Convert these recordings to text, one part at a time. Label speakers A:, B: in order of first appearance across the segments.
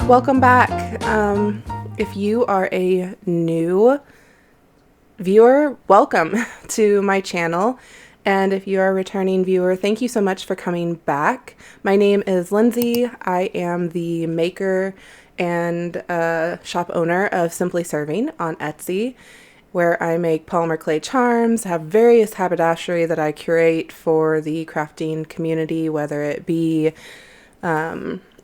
A: Welcome back. If you are a new viewer, welcome to my channel. And if you are a returning viewer, thank you so much for coming back. My name is Lindsay. I am the maker and shop owner of Simply Serving on Etsy, where I make polymer clay charms, have various haberdashery that I curate for the crafting community, whether it be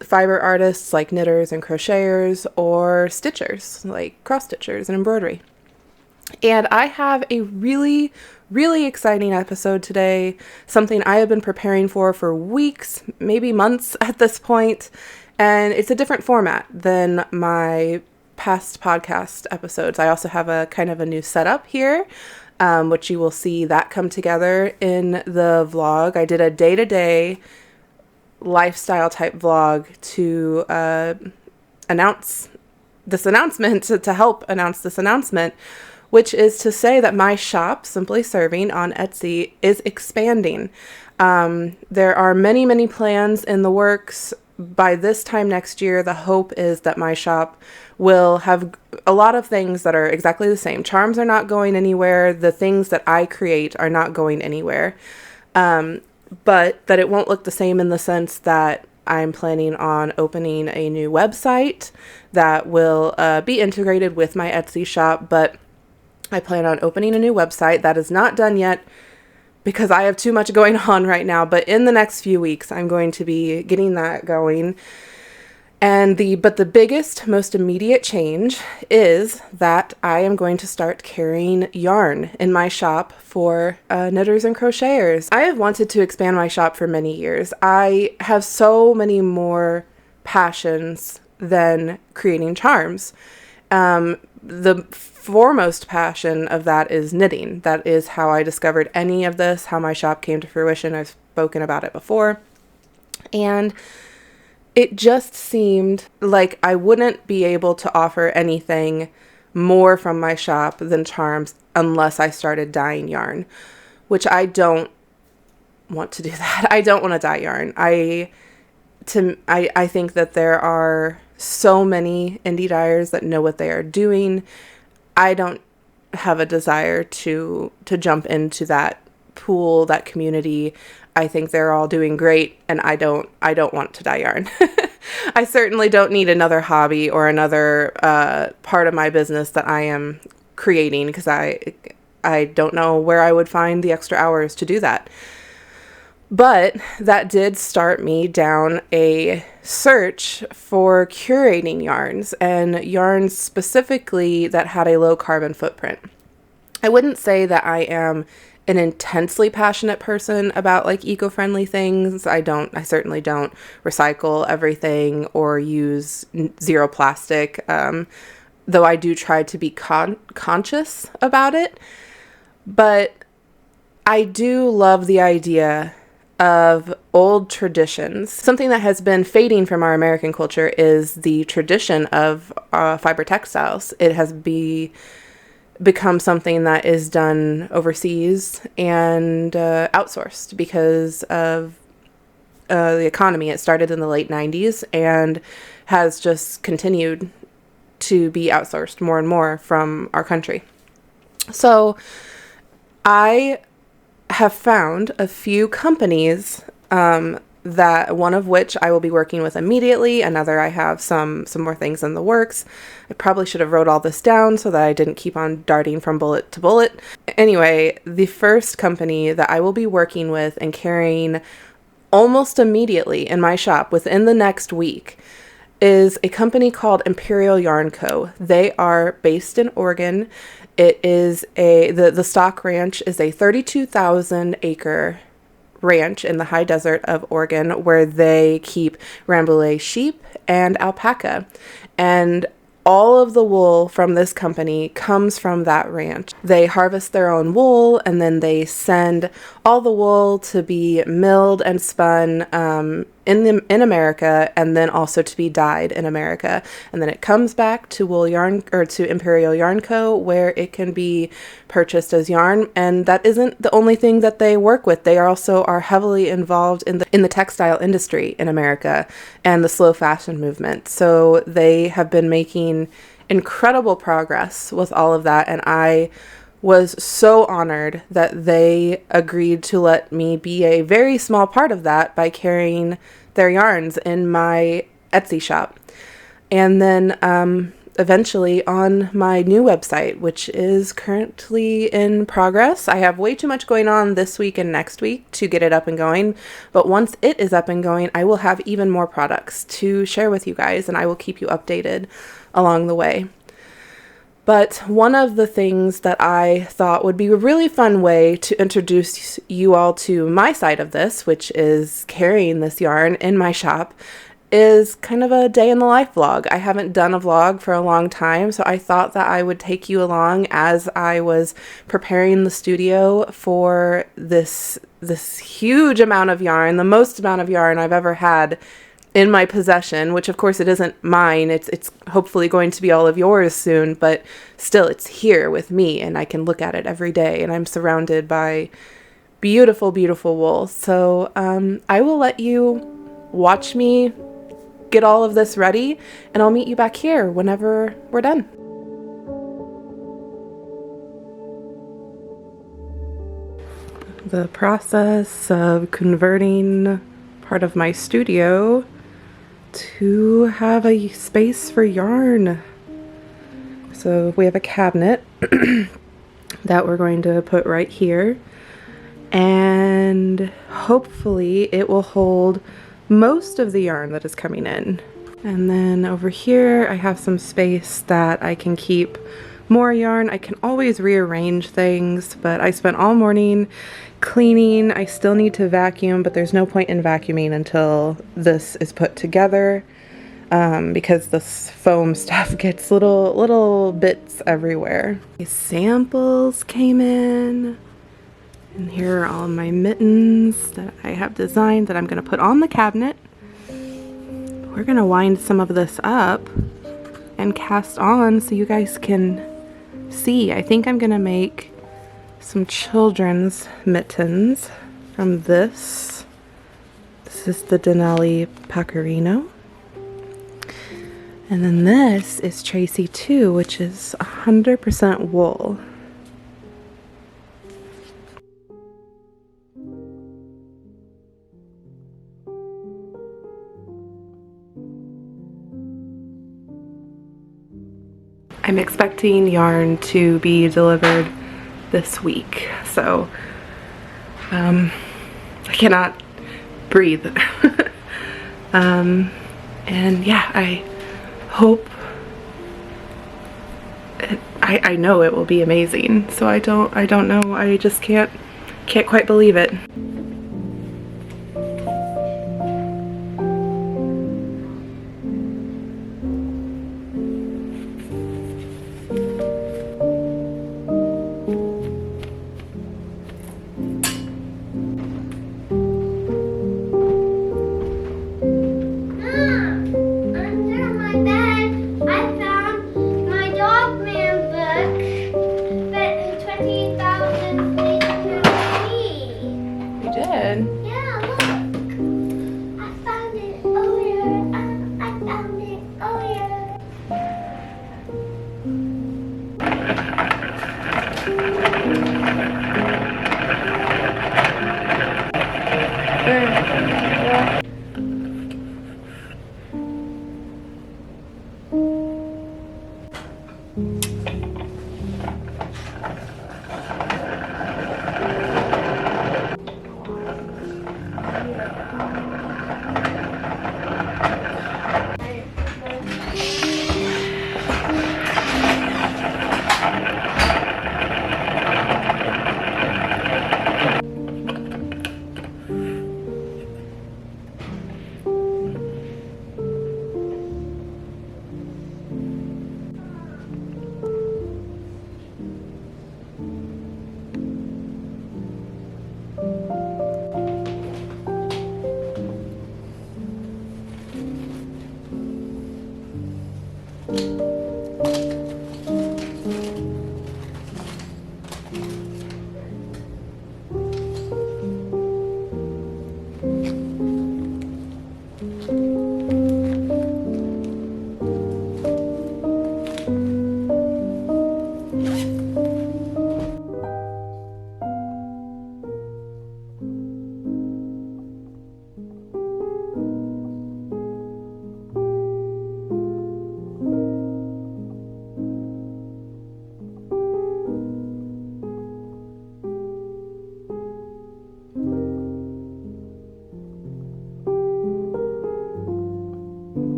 A: fiber artists like knitters and crocheters, or stitchers like cross stitchers and embroidery. And I have a really exciting episode today, something I have been preparing for weeks, maybe months at this point, and it's a different format than my past podcast episodes. I also have a kind of a new setup here, which you will see that come together in the vlog. I did a day-to-day lifestyle type vlog to announce this announcement, to help announce this announcement, which is to say that my shop, Simply Serving on Etsy, is expanding. There are many plans in the works. By this time next year, the hope is that my shop will have a lot of things that are exactly the same. Charms are not going anywhere. The things that I create are not going anywhere. But that it won't look the same in the sense that I'm planning on opening a new website that will be integrated with my Etsy shop. But I plan on opening a new website. That is not done yet because I have too much going on right now. But in the next few weeks, I'm going to be getting that going. But the biggest, most immediate change is that I am going to start carrying yarn in my shop for knitters and crocheters. I have wanted to expand my shop for many years. I have so many more passions than creating charms. The foremost passion of that is knitting. That is how I discovered any of this, how my shop came to fruition. I've spoken about it before. And it just seemed like I wouldn't be able to offer anything more from my shop than charms unless I started dyeing yarn, which I don't want to do that. I don't want to dye yarn. I think that there are so many indie dyers that know what they are doing. I don't have a desire to jump into that pool, that community. I think they're all doing great, and I don't want to dye yarn. I certainly don't need another hobby or another part of my business that I am creating, because I don't know where I would find the extra hours to do that. But that did start me down a search for curating yarns, and yarns specifically that had a low carbon footprint. I wouldn't say that I am an intensely passionate person about like eco-friendly things. I certainly don't recycle everything or use zero plastic, though I do try to be conscious about it. But I do love the idea of old traditions. Something that has been fading from our American culture is the tradition of fiber textiles. It has become something that is done overseas and outsourced because of the economy. It started in the late 90s and has just continued to be outsourced more and more from our country. So I have found a few companies, that one of which I will be working with immediately. Another, I have some more things in the works. I probably should have wrote all this down so that I didn't keep on darting from bullet to bullet. Anyway, the first company that I will be working with and carrying almost immediately in my shop within the next week is a company called Imperial Yarn Co. They are based in Oregon. It is the stock ranch is a 32,000 acre ranch in the high desert of Oregon, where they keep Rambouillet sheep and alpaca. And all of the wool from this company comes from that ranch. They harvest their own wool, and then they send all the wool to be milled and spun in America, and then also to be dyed in America. And then it comes back to Wool Yarn, or to Imperial Yarn Co., where it can be purchased as yarn. And that isn't the only thing that they work with. They also are heavily involved in the textile industry in America and the slow fashion movement. So they have been making incredible progress with all of that, and I was so honored that they agreed to let me be a very small part of that by carrying their yarns in my Etsy shop. And then eventually on my new website, which is currently in progress. I have way too much going on this week and next week to get it up and going, but once it is up and going, I will have even more products to share with you guys, and I will keep you updated along the way. But one of the things that I thought would be a really fun way to introduce you all to my side of this, which is carrying this yarn in my shop, is kind of a day in the life vlog. I haven't done a vlog for a long time, so I thought that I would take you along as I was preparing the studio for this huge amount of yarn, the most amount of yarn I've ever had in my possession, which of course it isn't mine. It's hopefully going to be all of yours soon, but still it's here with me and I can look at it every day, and I'm surrounded by beautiful, beautiful wool. So I will let you watch me get all of this ready, and I'll meet you back here whenever we're done. The process of converting part of my studio to have a space for yarn. So we have a cabinet that we're going to put right here, and hopefully it will hold most of the yarn that is coming in. And then over here I have some space that I can keep more yarn. I can always rearrange things, but I spent all morning cleaning. I still need to vacuum, but there's no point in vacuuming until this is put together, because this foam stuff gets little bits everywhere. These samples came in, and here are all my mittens that I have designed that I'm going to put on the cabinet. We're going to wind some of this up and cast on so you guys can see. I think I'm going to make some children's mittens from this. This is the Denali Pecorino. And then this is Tracy 2, which is 100% wool. I'm expecting yarn to be delivered this week, so I cannot breathe. And yeah, I hope I know it will be amazing. So I don't know, I just can't quite believe it.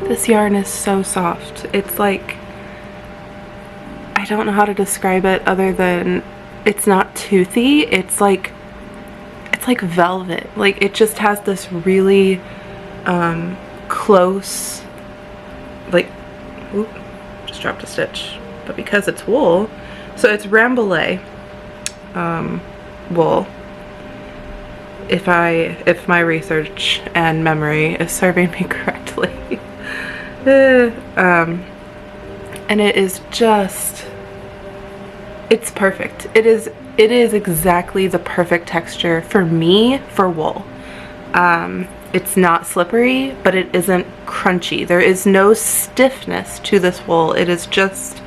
A: This yarn is so soft. It's like, I don't know how to describe it other than it's not toothy. It's like velvet. Like, it just has this really close, like, oop, just dropped a stitch. But because it's wool, so it's Rambouillet wool. If my research and memory is serving me correctly. And it is just, it's perfect. It is exactly the perfect texture for me for wool. It's not slippery, but it isn't crunchy. There is no stiffness to this wool. It is just,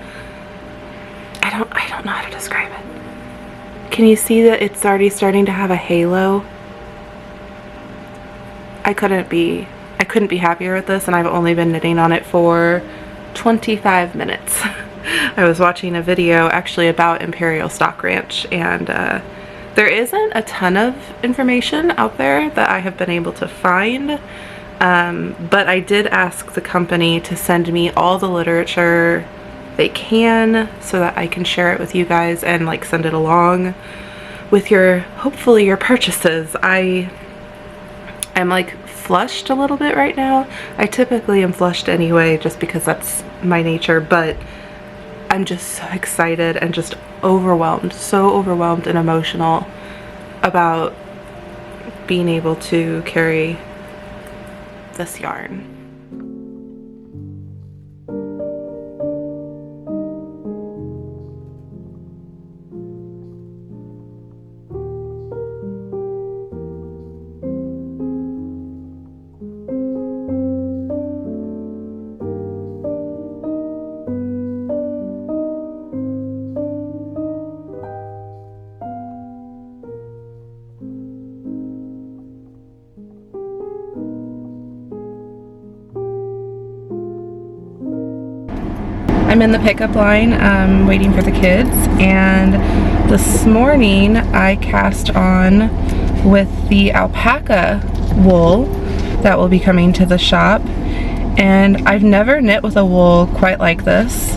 A: I don't know how to describe it. Can you see that it's already starting to have a halo? I couldn't be happier with this, and I've only been knitting on it for 25 minutes. I was watching a video actually about Imperial Stock Ranch, and there isn't a ton of information out there that I have been able to find, but I did ask the company to send me all the literature they can so that I can share it with you guys and like send it along with hopefully your purchases. I'm like flushed a little bit right now. I typically am flushed anyway just because that's my nature, but I'm just so excited and just overwhelmed, so overwhelmed and emotional about being able to carry this yarn. I'm in the pickup line waiting for the kids, and this morning I cast on with the alpaca wool that will be coming to the shop, and I've never knit with a wool quite like this.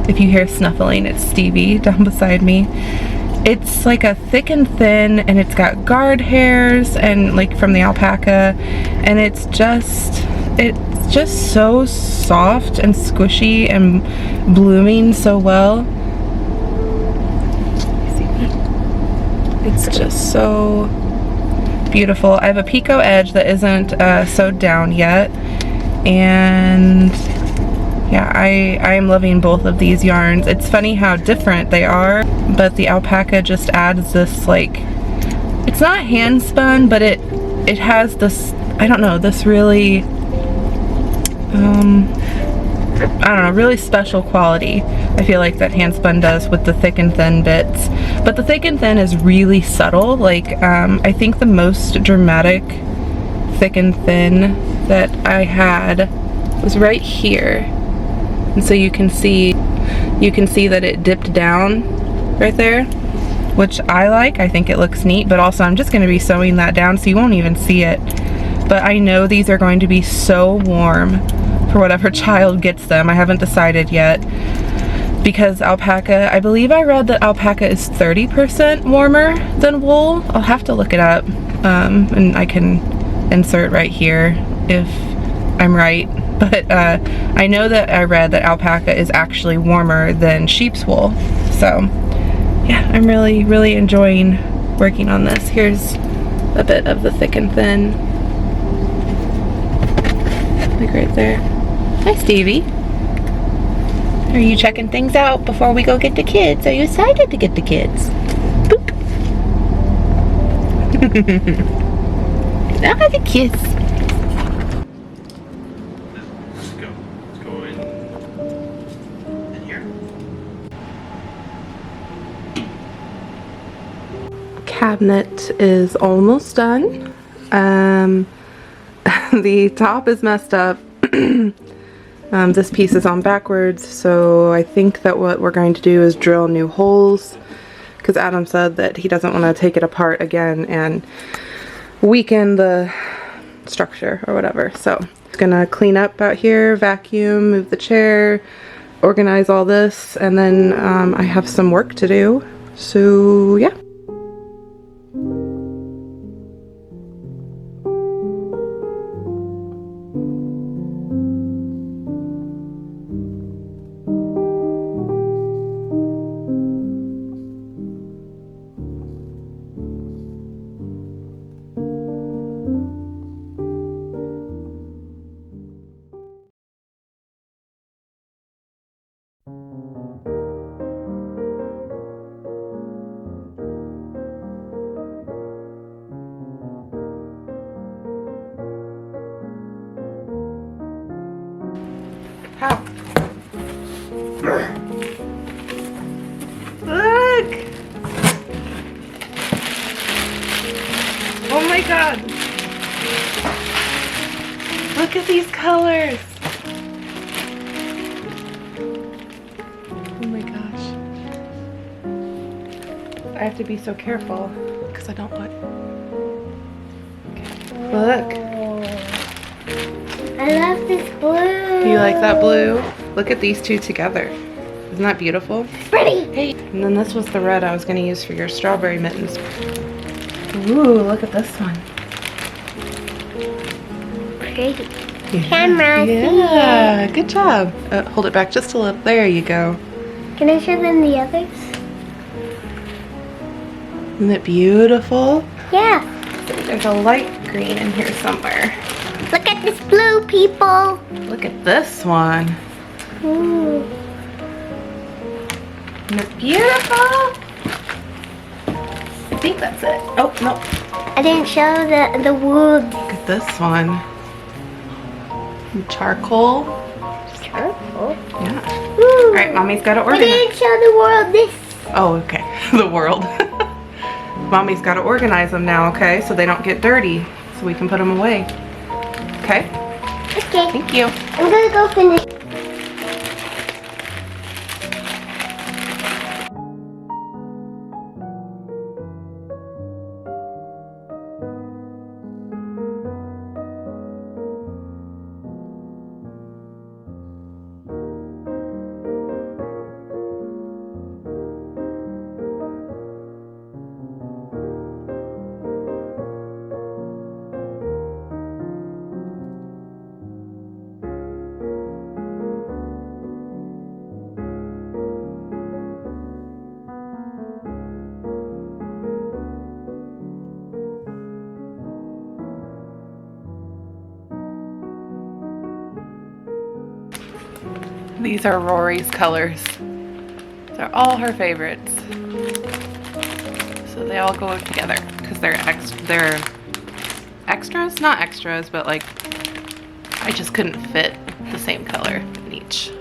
A: If you hear snuffling, it's Stevie down beside me. It's like a thick and thin, and it's got guard hairs and like from the alpaca, and it's just so soft and squishy and blooming so well. It's just so beautiful. I have a picot edge that isn't sewed down yet, and yeah, I am loving both of these yarns. It's funny how different they are, but the alpaca just adds this, like, it's not hand spun, but it has this, I don't know, this really I don't know, really special quality I feel like that hand spun does with the thick and thin bits. But the thick and thin is really subtle. Like I think the most dramatic thick and thin that I had was right here, and so you can see that it dipped down right there, which I like. I think it looks neat, but also I'm just going to be sewing that down so you won't even see it. But I know these are going to be so warm for whatever child gets them. I haven't decided yet, because alpaca, I believe I read that alpaca is 30% warmer than wool. I'll have to look it up, and I can insert right here if I'm right, But I know that I read that alpaca is actually warmer than sheep's wool. So yeah, I'm really, really enjoying working on this. Here's a bit of the thick and thin. Like right there. Hi, Stevie. Are you checking things out before we go get the kids? Are you excited to get the kids? Boop. Now have a kiss.
B: Let's go. Let's go in here.
A: Cabinet is almost done. The top is messed up. This piece is on backwards, so I think that what we're going to do is drill new holes, because Adam said that he doesn't want to take it apart again and weaken the structure or whatever. So I'm gonna clean up out here, vacuum, move the chair, organize all this, and then I have some work to do. So yeah. How? Look! Oh my god! Look at these colors! Oh my gosh. I have to be so careful because I don't want. Okay. Look.
C: I love this blue.
A: Do you like that blue? Look at these two together. Isn't that beautiful?
C: Pretty.
A: Hey, and then this was the red I was going to use for your strawberry mittens. Ooh, look at this one.
C: Pretty.
A: Yeah.
C: Camera.
A: Yeah, good job. Hold it back just a little. There you go.
C: Can I show them the others?
A: Isn't it beautiful?
C: Yeah.
A: There's a light green in here somewhere.
C: Look at this blue, people.
A: Look at this one.
C: Ooh.
A: Isn't it beautiful? I think that's it. Oh, no.
C: I didn't show the wood.
A: Look at this one. Charcoal.
C: Careful.
A: Yeah.
C: Ooh.
A: All right, Mommy's got to
C: I
A: organize.
C: didn't show the world this.
A: Oh, okay. The world. Mommy's got to organize them now, okay? So they don't get dirty, so we can put them away. Okay?
C: Okay.
A: Thank you.
C: I'm gonna go finish.
A: These are Rory's colors. They're all her favorites. So they all go together because they're extras? Not extras, but like I just couldn't fit the same color in each.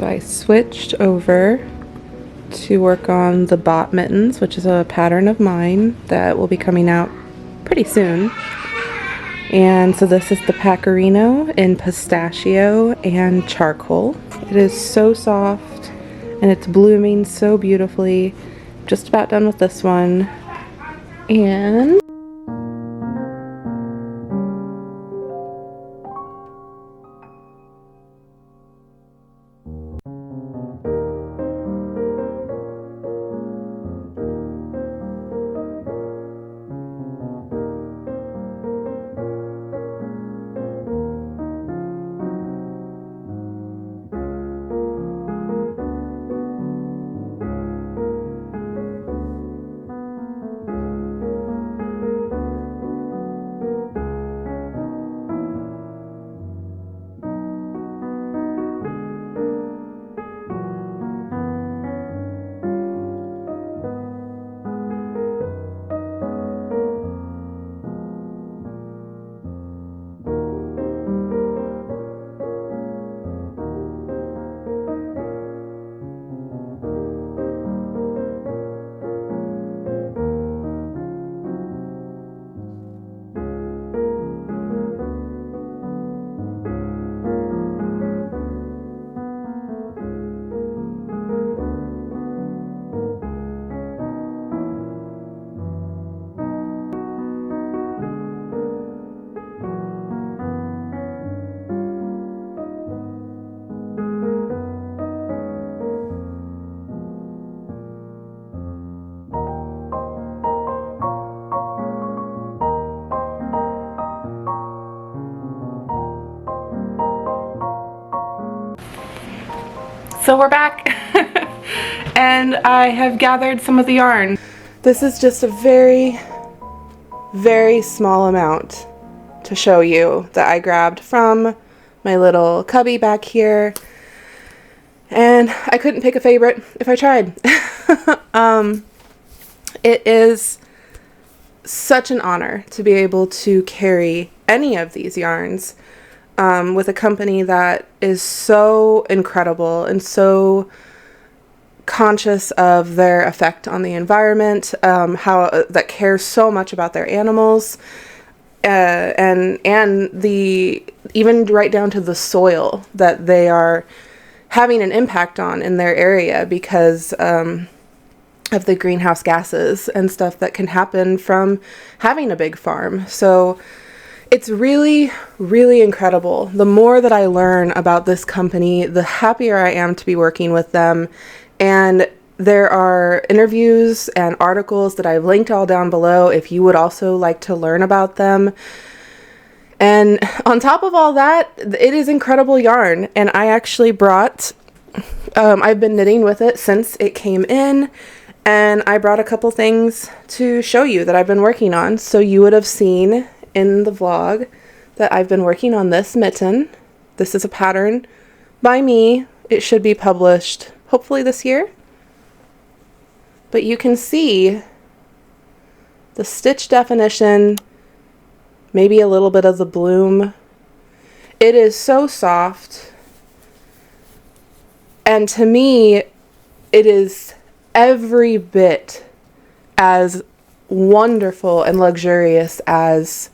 A: So I switched over to work on the bot mittens, which is a pattern of mine that will be coming out pretty soon. And so this is the Pecorino in pistachio and charcoal. It is so soft and it's blooming so beautifully. Just about done with this one. And so we're back. And I have gathered some of the yarn. This is just a very, very small amount to show you that I grabbed from my little cubby back here. And I couldn't pick a favorite if I tried. It is such an honor to be able to carry any of these yarns with a company that is so incredible and so conscious of their effect on the environment, that cares so much about their animals, and the even right down to the soil that they are having an impact on in their area because of the greenhouse gases and stuff that can happen from having a big farm. So it's really, really incredible. The more that I learn about this company, the happier I am to be working with them. And there are interviews and articles that I've linked all down below if you would also like to learn about them. And on top of all that, it is incredible yarn. And I actually brought, I've been knitting with it since it came in. And I brought a couple things to show you that I've been working on. So you would have seen in the vlog that I've been working on this mitten. This is a pattern by me. It should be published hopefully this year. But you can see the stitch definition, maybe a little bit of the bloom. It is so soft. And to me, it is every bit as wonderful and luxurious as,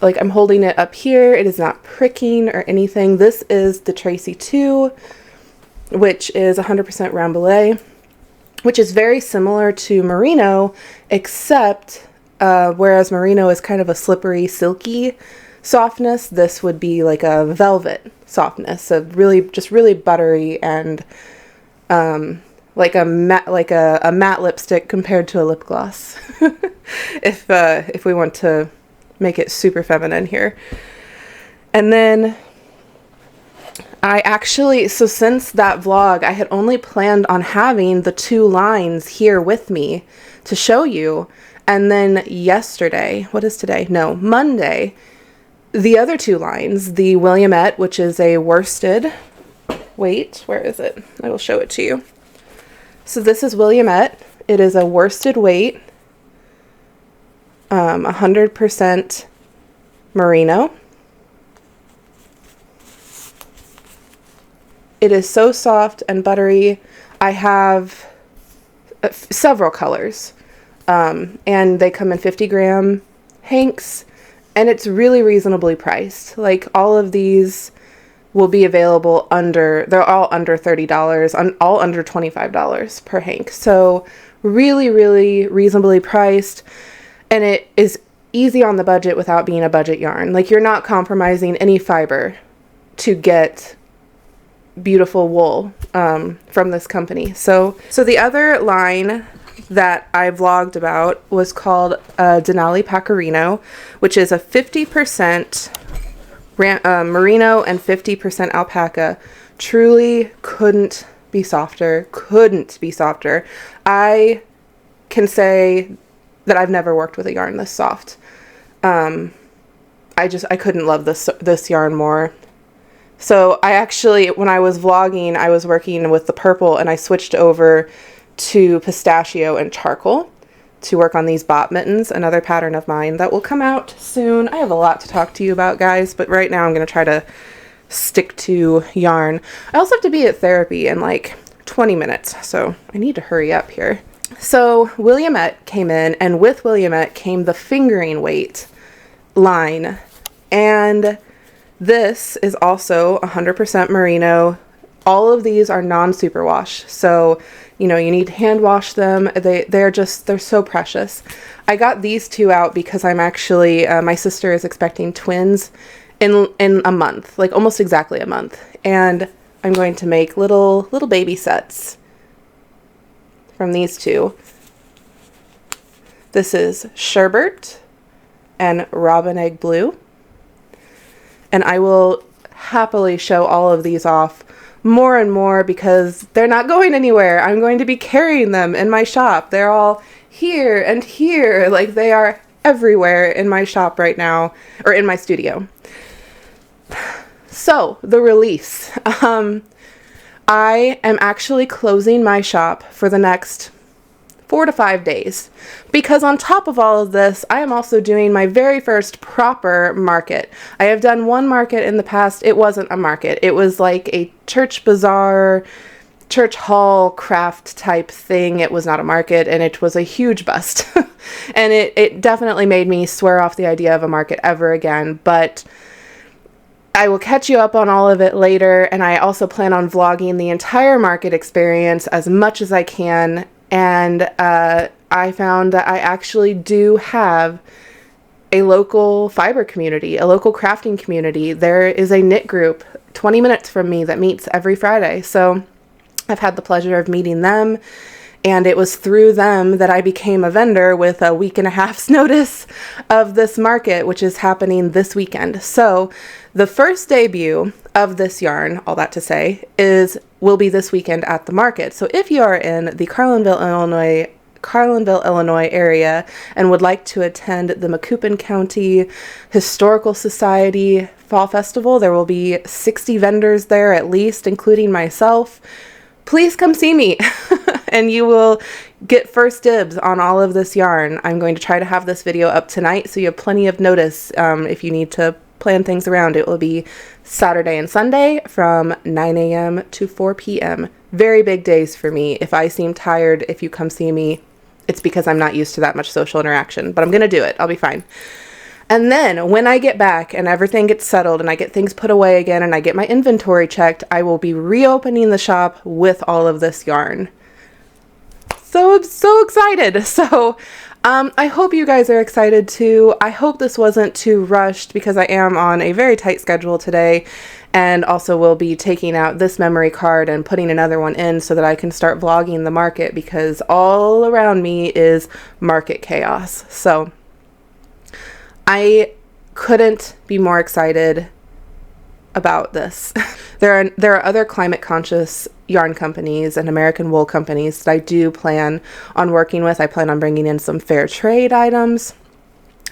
A: like, I'm holding it up here. It is not pricking or anything. This is the Tracy 2, which is 100% Rambouillet, which is very similar to Merino, except whereas Merino is kind of a slippery, silky softness, this would be like a velvet softness. So really, just really buttery and like a matte lipstick compared to a lip gloss. if we want to make it super feminine here. And then I actually, so since that vlog, I had only planned on having the 2 lines here with me to show you. And then yesterday, what is today? No, Monday, the other 2 lines, the Williamette, which is a worsted, wait, where is it? I will show it to you. So this is Williamette. It is a worsted weight, 100% merino. It is so soft and buttery. I have several colors, and they come in 50-gram hanks, and it's really reasonably priced. Like, all of these will be available they're all under $30, all under $25 per hank. So really, really reasonably priced, and it is easy on the budget without being a budget yarn. Like, you're not compromising any fiber to get beautiful wool from this company. So the other line that I vlogged about was called Denali Pecorino, which is a 50% merino and 50% alpaca. Truly couldn't be softer. I can say that I've never worked with a yarn this soft. I couldn't love this yarn more. So I actually, when I was vlogging, I was working with the purple, and I switched over to pistachio and charcoal to work on these bot mittens, another pattern of mine that will come out soon. I have a lot to talk to you about, guys, but right now I'm going to try to stick to yarn. I also have to be at therapy in like 20 minutes, so I need to hurry up here. So Williamette came in, and with Williamette came the fingering weight line, and this is also 100% merino. All of these are non-superwash, so you need to hand wash them. They're so precious. I got these two out because I'm actually my sister is expecting twins in a month, like almost exactly a month, and I'm going to make little baby sets from these two. This is Sherbert and Robin Egg Blue. And I will happily show all of these off more and more because they're not going anywhere. I'm going to be carrying them in my shop. They're all here and here. Like, they are everywhere in my shop right now, or in my studio. So, the release. I am actually closing my shop for the next 4 to 5 days, because on top of all of this, I am also doing my very first proper market. I have done one market in the past. It wasn't a market. It was like a church bazaar, church hall craft type thing. It was not a market, and it was a huge bust. And it definitely made me swear off the idea of a market ever again, but I will catch you up on all of it later, and I also plan on vlogging the entire market experience as much as I can. And I found that I actually do have a local fiber community, a local crafting community. There is a knit group 20 minutes from me that meets every Friday. So I've had the pleasure of meeting them, and it was through them that I became a vendor with a week and a half's notice of this market, which is happening this weekend. So the first debut of this yarn, all that to say, will be this weekend at the market. So if you are in the Carlinville, Illinois area and would like to attend the Macoupin County Historical Society Fall Festival, there will be 60 vendors there at least, including myself. Please come see me and you will get first dibs on all of this yarn. I'm going to try to have this video up tonight, so you have plenty of notice if you need to plan things around. It will be Saturday and Sunday from 9 a.m. to 4 p.m. Very big days for me. If I seem tired, if you come see me, it's because I'm not used to that much social interaction, but I'm going to do it. I'll be fine. And then when I get back and everything gets settled and I get things put away again and I get my inventory checked, I will be reopening the shop with all of this yarn. So I'm so excited. So I hope you guys are excited too. I hope this wasn't too rushed because I am on a very tight schedule today, and also will be taking out this memory card and putting another one in so that I can start vlogging the market, because all around me is market chaos. So I couldn't be more excited about this. There are other climate conscious yarn companies and American wool companies that I do plan on working with. I plan on bringing in some fair trade items,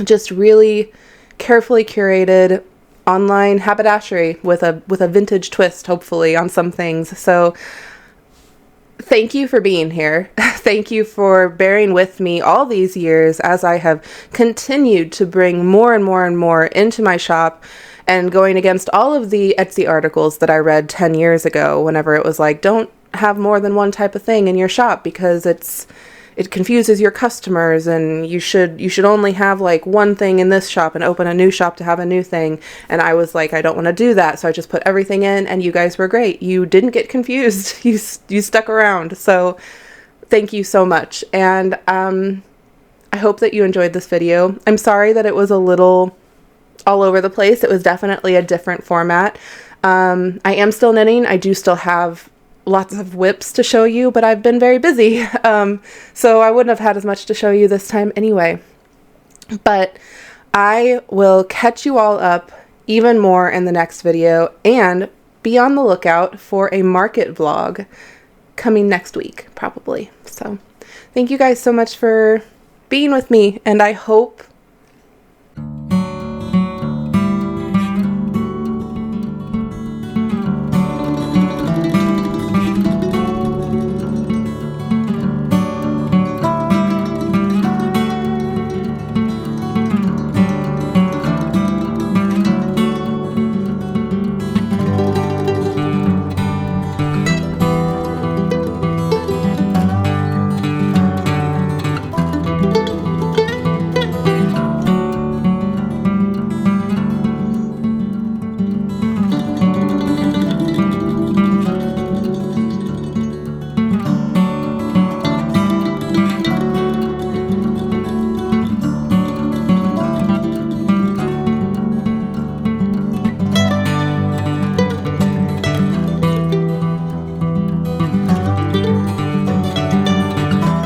A: just really carefully curated online haberdashery with a vintage twist, hopefully, on some things. So thank you for being here. Thank you for bearing with me all these years as I have continued to bring more and more and more into my shop and going against all of the Etsy articles that I read 10 years ago, whenever it was like, don't have more than one type of thing in your shop because it confuses your customers, and you should only have like one thing in this shop and open a new shop to have a new thing. And I was like, I don't want to do that, so I just put everything in, and you guys were great. You didn't get confused. You stuck around. So thank you so much. And I hope that you enjoyed this video. I'm sorry that it was a little all over the place. It was definitely a different format. I am still knitting. I do still have lots of whips to show you, but I've been very busy. So I wouldn't have had as much to show you this time anyway. But I will catch you all up even more in the next video, and be on the lookout for a market vlog coming next week, probably. So thank you guys so much for being with me, and I hope